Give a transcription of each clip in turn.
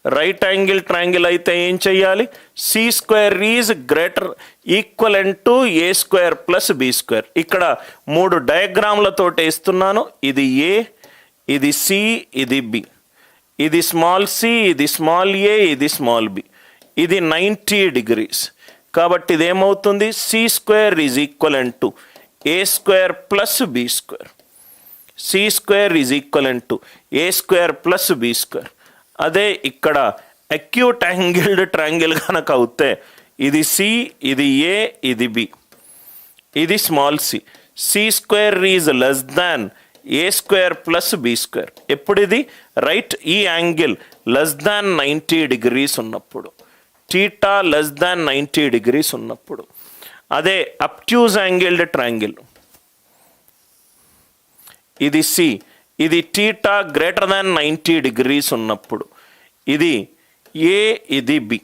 Right angle triangle అయితే ఏం చెయ్యాలి? C square is greater equivalent to A square plus B square. ఇక్కడ 3 డయాగ్రామ్లతో ఇస్తున్నాను. ఇది ఏ, ఇది సి, ఇది బి. ఇది స్మాల్ సి, ఇది స్మాల్ ఏ, ఇది స్మాల్ బి. ఇది 90 degrees. కాబట్టి ఇది ఏమవుతుంది? C square is equivalent to A square plus B square. C square is equivalent to A square plus B square. అదే ఇక్కడ అక్యూట్ యాంగిల్డ్ ట్రయాంగిల్ కనుక అవుతే ఇది సి, ఇది ఏ, ఇది బి, ఇది small C. C square is less than A square plus B square. ఎప్పుడు ఇది? రైట్ ఈ యాంగిల్ లెస్ దాన్ 90 degrees ఉన్నప్పుడు, టీటా లెస్ దాన్ 90 degrees ఉన్నప్పుడు. అదే అబ్ట్యూజ్ యాంగిల్డ్ ట్రయాంగిల్, ఇది సి, ఇది టీటా గ్రేటర్ దాన్ 90 degrees ఉన్నప్పుడు. ఇది ఏ, ఇది బి,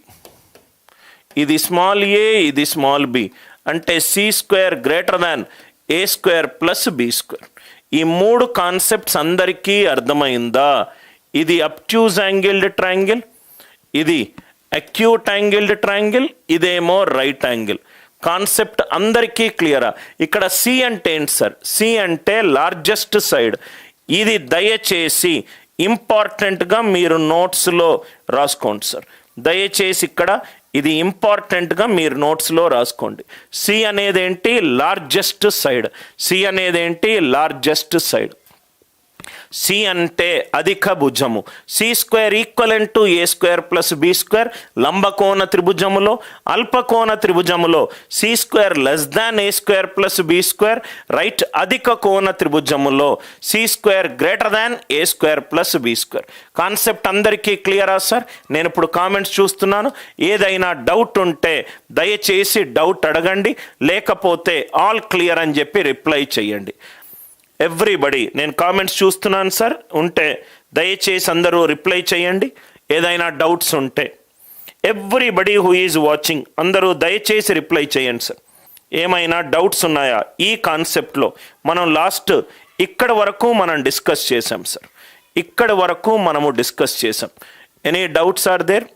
ఇది స్మాల్ ఏ, ఇది స్మాల్ బి. అంటే C square greater than A square plus B square. ఈ 3 కాన్సెప్ట్స్ అందరికీ అర్థమైందా? ఇది అబ్ట్యూజ్ యాంగిల్డ్ ట్రయాంగిల్, ఇది అక్యూట్ యాంగిల్డ్ ట్రయాంగిల్, ఇదేమో రైట్ యాంగిల్. కాన్సెప్ట్ అందరికీ క్లియరా? ఇక్కడ సి అంటే ఏంటి సార్? సి అంటే లార్జెస్ట్ సైడ్. ఇది దయచేసి ఇంపార్టెంట్గా మీరు నోట్స్లో రాసుకోండి సార్. దయచేసి ఇక్కడ ఇది ఇంపార్టెంట్గా మీరు నోట్స్లో రాసుకోండి. సి అనేది ఏంటి? Largest side. సి అనేది ఏంటి? Largest side. సి అంటే అధిక భుజము. C square equivalent to A square plus B square. లంబకోణ త్రిభుజములో, అల్పకోణ త్రిభుజములో C square less than A square plus B square. Right అధిక కోణ త్రిభుజములో C square greater than A square plus B square. Concept అందరికీ క్లియరా సార్? నేను ఇప్పుడు కామెంట్స్ చూస్తున్నాను. ఏదైనా డౌట్ ఉంటే దయచేసి డౌట్ అడగండి, లేకపోతే ఆల్ క్లియర్ అని చెప్పి రిప్లై చేయండి. ఎవ్రీబడి, నేను కామెంట్స్ చూస్తున్నాను సార్. ఉంటే దయచేసి అందరూ రిప్లై చేయండి ఏదైనా డౌట్స్ ఉంటే. ఎవ్రీబడి హూ ఈజ్ వాచింగ్ అందరూ దయచేసి రిప్లై చేయండి సార్. ఏమైనా డౌట్స్ ఉన్నాయా ఈ కాన్సెప్ట్లో? మనం లాస్ట్ ఇక్కడ వరకు మనం డిస్కస్ చేసాం సార్. ఇక్కడ వరకు మనము డిస్కస్ చేసాం. Any doubts are there?